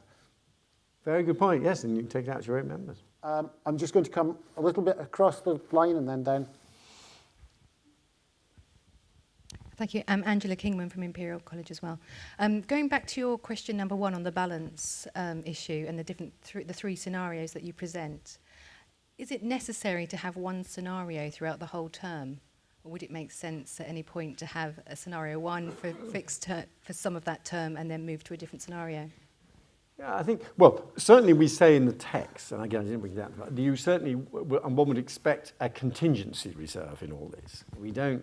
Very good point, yes, and you can take it out to your own members. I'm just going to come a little bit across the line and then down. Thank you. I'm Angela Kingman from Imperial College as well. Going back to your question number one on the balance issue and the three scenarios that you present, is it necessary to have one scenario throughout the whole term? Or would it make sense at any point to have a scenario one for fixed for some of that term and then move to a different scenario? Yeah, I think, well, certainly we say in the text, and again, I didn't bring that, but you certainly, and one would expect a contingency reserve in all this. We're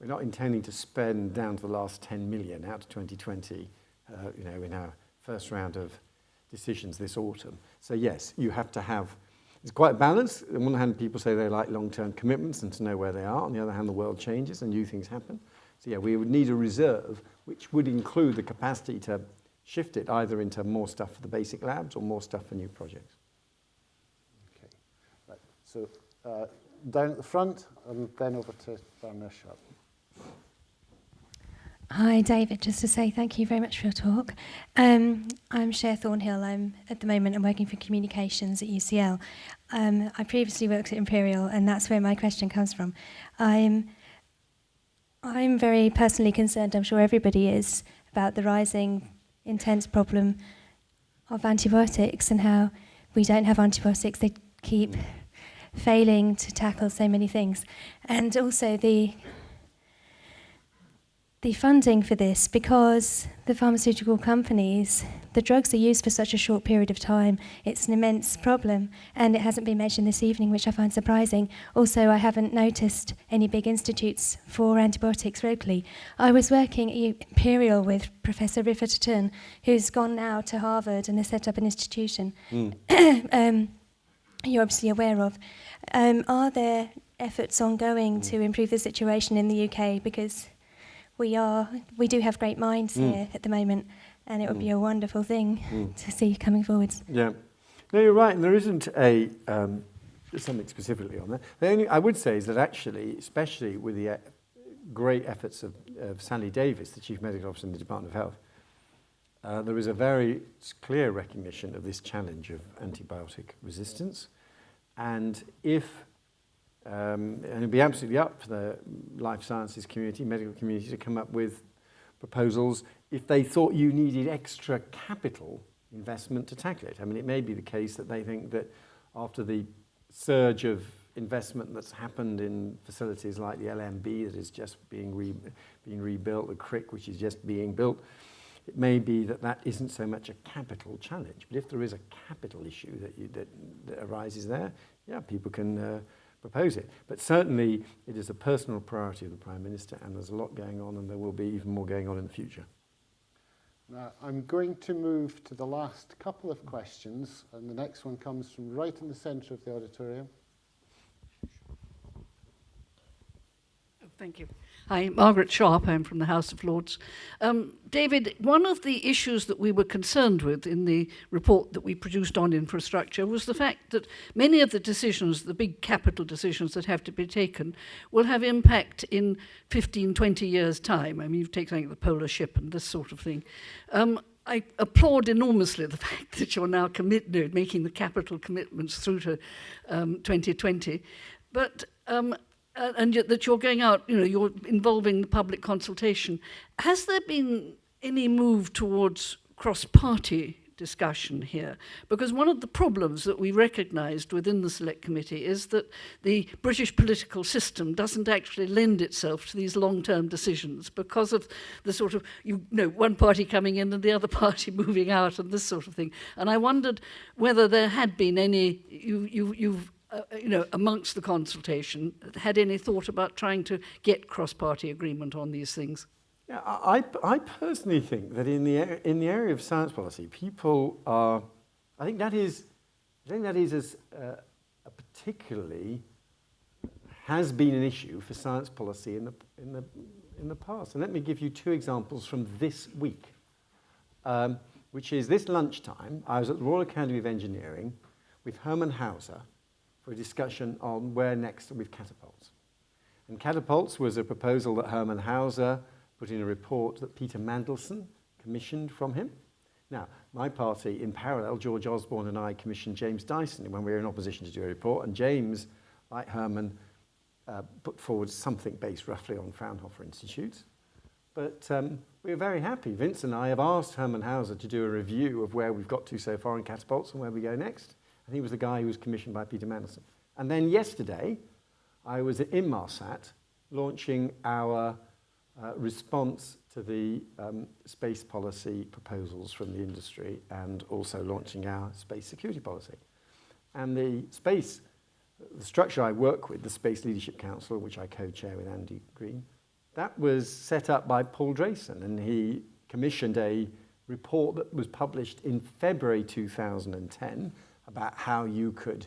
not intending to spend down to the last 10 million out to 2020, you know, in our first round of decisions this autumn. So yes, you have to have, it's quite balanced. On one hand, people say they like long-term commitments and to know where they are. On the other hand, the world changes and new things happen. So yeah, we would need a reserve, which would include the capacity to shift it either into more stuff for the basic labs or more stuff for new projects. Okay, right. So down at the front and then over to Barnett Sharp. Hi, David. Just to say thank you very much for your talk. I'm Cher Thornhill. At the moment I'm working for communications at UCL. I previously worked at Imperial, and that's where my question comes from. I'm very personally concerned, I'm sure everybody is, about the rising intense problem of antibiotics and how we don't have antibiotics. They keep failing to tackle so many things. And also the funding for this, because the pharmaceutical companies, the drugs are used for such a short period of time, it's an immense problem, and it hasn't been mentioned this evening, which I find surprising. Also, I haven't noticed any big institutes for antibiotics locally. I was working at Imperial with Professor Graeme, who's gone now to Harvard and has set up an institution you're obviously aware of. Are there efforts ongoing to improve the situation in the UK? Because we do have great minds here at the moment, and it would be a wonderful thing to see coming forwards. Yeah. No, you're right, and there isn't something specifically on that. The only I would say is that actually, especially with the great efforts of Sally Davis, the Chief Medical Officer in the Department of Health, there is a very clear recognition of this challenge of antibiotic resistance, and if and it'd be absolutely up for the life sciences community, medical community, to come up with proposals if they thought you needed extra capital investment to tackle it. I mean, it may be the case that they think that after the surge of investment that's happened in facilities like the LMB that is just being rebuilt, the CRIC which is just being built, it may be that that isn't so much a capital challenge. But if there is a capital issue that arises there, yeah, people can propose it. But certainly it is a personal priority of the Prime Minister, and there's a lot going on, and there will be even more going on in the future. Now, I'm going to move to the last couple of questions, and the next one comes from right in the centre of the auditorium. Thank you. Hi, Margaret Sharp. I'm from the House of Lords. David, one of the issues that we were concerned with in the report that we produced on infrastructure was the fact that many of the decisions, the big capital decisions that have to be taken, will have impact in 15, 20 years' time. I mean, you take something like the polar ship and this sort of thing. I applaud enormously the fact that you're now making the capital commitments through to 2020. But and that you're going out, you're involving the public consultation. Has there been any move towards cross-party discussion here? Because one of the problems that we recognised within the Select Committee is that the British political system doesn't actually lend itself to these long-term decisions because of the sort of, one party coming in and the other party moving out and this sort of thing. And I wondered whether there had been any, amongst the consultation, had any thought about trying to get cross-party agreement on these things? Yeah, I personally think that in the area of science policy, people are. I think that is as a particularly has been an issue for science policy in the past. And let me give you two examples from this week, which is this lunchtime. I was at the Royal Academy of Engineering with Herman Hauser for a discussion on where next with catapults. And catapults was a proposal that Herman Hauser put in a report that Peter Mandelson commissioned from him. Now, my party, in parallel, George Osborne and I commissioned James Dyson when we were in opposition to do a report, and James, like Herman, put forward something based roughly on Fraunhofer Institutes. But we were very happy. Vince and I have asked Herman Hauser to do a review of where we've got to so far in catapults and where we go next. And he was the guy who was commissioned by Peter Mandelson. And then yesterday, I was at Inmarsat launching our response to the space policy proposals from the industry and also launching our space security policy. And the structure I work with, the Space Leadership Council, which I co-chair with Andy Green, that was set up by Paul Drayson, and he commissioned a report that was published in February 2010 about how you could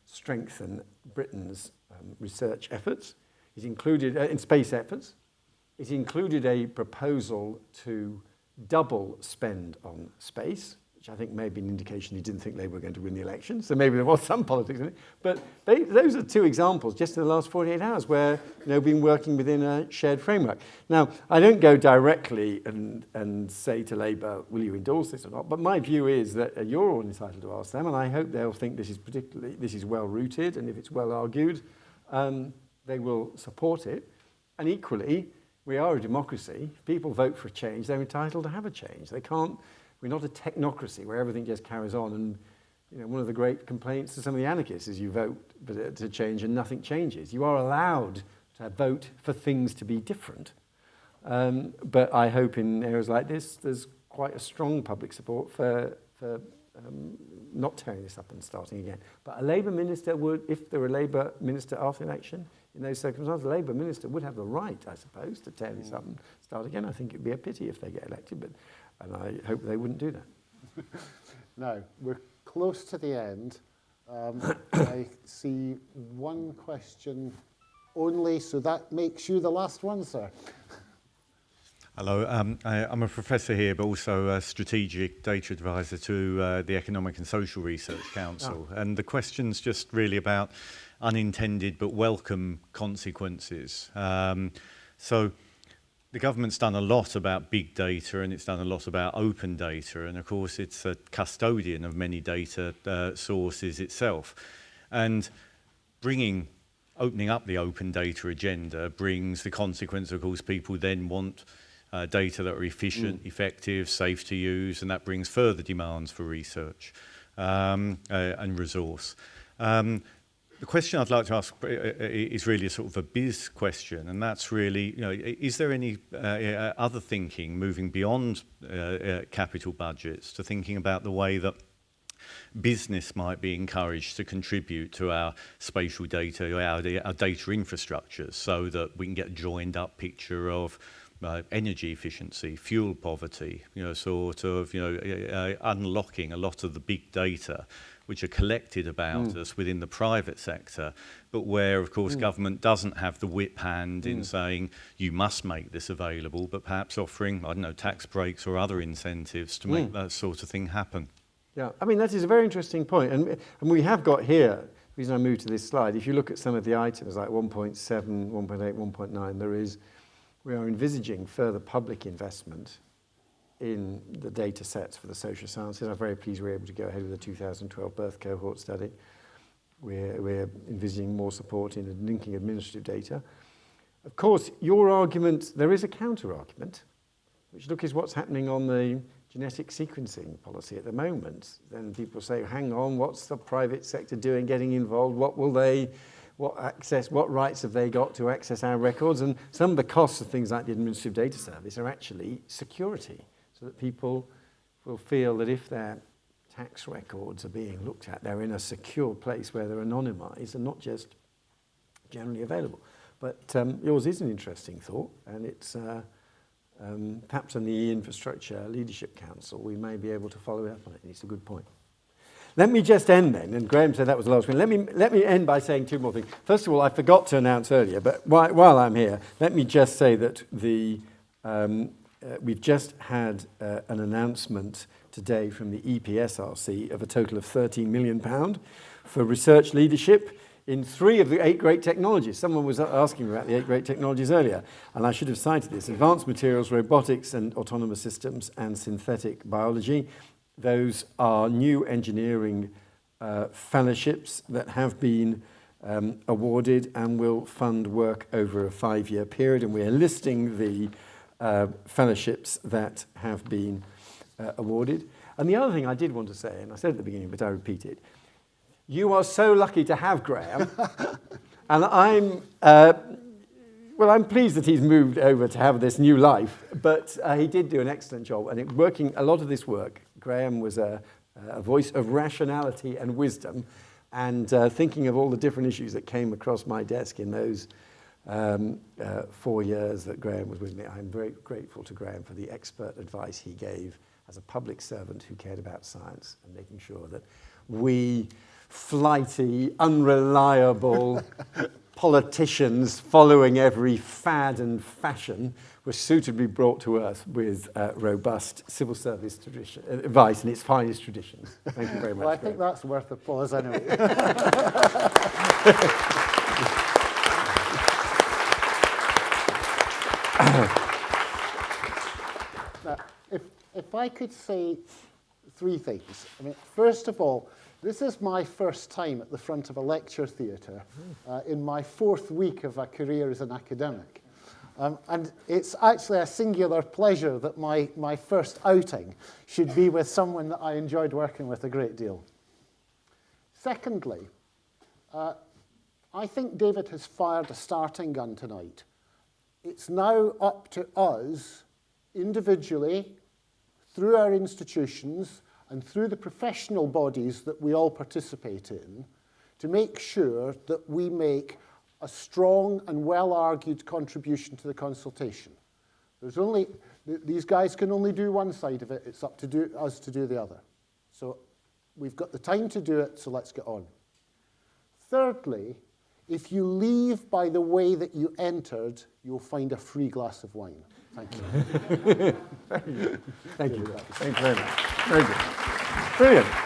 strengthen Britain's research efforts. It included, in space efforts, it included a proposal to double spend on space, which I think may be an indication he didn't think they were going to win the election, so maybe there was some politics in it. But those are two examples just in the last 48 hours where been working within a shared framework. Now, I don't go directly and say to Labour, will you endorse this or not? But my view is that you're all entitled to ask them, and I hope they'll think this is well rooted, and if it's well argued, they will support it. And equally, we are a democracy. If people vote for a change, they're entitled to have a change. They can't. We're not a technocracy where everything just carries on and You know, one of the great complaints to some of the anarchists is you vote to change and nothing changes. You are allowed to vote for things to be different. But I hope in areas like this, there's quite a strong public support for not tearing this up and starting again. But a Labour minister would, if there were a Labour minister after election, in those circumstances, a Labour minister would have the right, I suppose, to tear this up and start again. I think it'd be a pity if they get elected, and I hope they wouldn't do that. Now, we're close to the end. I see one question only, so that makes you the last one, sir. Hello, I'm a professor here, but also a strategic data advisor to the Economic and Social Research Council. And the question's just really about unintended but welcome consequences. So the government's done a lot about big data, and it's done a lot about open data, and of course it's a custodian of many data sources itself. And opening up the open data agenda brings the consequence, of course, people then want data that are efficient, effective, safe to use, and that brings further demands for research and resource. The question I'd like to ask is really a sort of a biz question, and that's really, you know, is there any other thinking moving beyond capital budgets to thinking about the way that business might be encouraged to contribute to our spatial data, our data infrastructures, so that we can get a joined up picture of energy efficiency, fuel poverty, you know, sort of, you know, unlocking a lot of the big data which are collected about us within the private sector, but where, of course, government doesn't have the whip hand in saying you must make this available, but perhaps offering, I don't know, tax breaks or other incentives to make that sort of thing happen. Yeah, I mean, that is a very interesting point. And we have got here, the reason I moved to this slide, if you look at some of the items like 1.7, 1.8, 1.9, we are envisaging further public investment in the data sets for the social sciences. I'm very pleased we're able to go ahead with the 2012 birth cohort study. We're envisaging more support in linking administrative data. Of course, your argument, there is a counter-argument, which look is what's happening on the genetic sequencing policy at the moment. Then people say, hang on, what's the private sector doing getting involved? What rights have they got to access our records? And some of the costs of things like the Administrative Data Service are actually security, so that people will feel that if their tax records are being looked at, they're in a secure place where they're anonymized and not just generally available. But yours is an interesting thought, and it's perhaps in the Infrastructure Leadership Council, we may be able to follow up on it. It's a good point. Let me just end then, and Graeme said that was the last one. Let me end by saying two more things. First of all, I forgot to announce earlier, but while I'm here, let me just say that we've just had an announcement today from the EPSRC of a total of £13 million for research leadership in 3 of the 8 great technologies. Someone was asking about the 8 great technologies earlier, and I should have cited this: advanced materials, robotics and autonomous systems, and synthetic biology. Those are new engineering fellowships that have been awarded and will fund work over a 5-year period, and we are listing the fellowships that have been awarded. And the other thing I did want to say, and I said at the beginning, but I repeat it, you are so lucky to have Graeme, and I'm pleased that he's moved over to have this new life, but he did do an excellent job, and a lot of this work, Graeme was a voice of rationality and wisdom, and thinking of all the different issues that came across my desk in those 4 years that Graeme was with me. I'm very grateful to Graeme for the expert advice he gave as a public servant who cared about science and making sure that we flighty, unreliable politicians following every fad and fashion were suitably brought to earth with robust civil service advice in its finest traditions. Thank you very much. Well, I think that's worth applause anyway. Now, if I could say 3 things. I mean, first of all, this is my first time at the front of a lecture theatre in my 4th week of a career as an academic. And it's actually a singular pleasure that my first outing should be with someone that I enjoyed working with a great deal. Secondly, I think David has fired a starting gun tonight. It's now up to us, individually, through our institutions and through the professional bodies that we all participate in, to make sure that we make a strong and well-argued contribution to the consultation. There's only, these guys can only do one side of it. It's up to us to do the other. So we've got the time to do it, so let's get on. Thirdly, if you leave by the way that you entered, you'll find a free glass of wine. Thank you. Thank you. Thank you very much. Very good. Brilliant.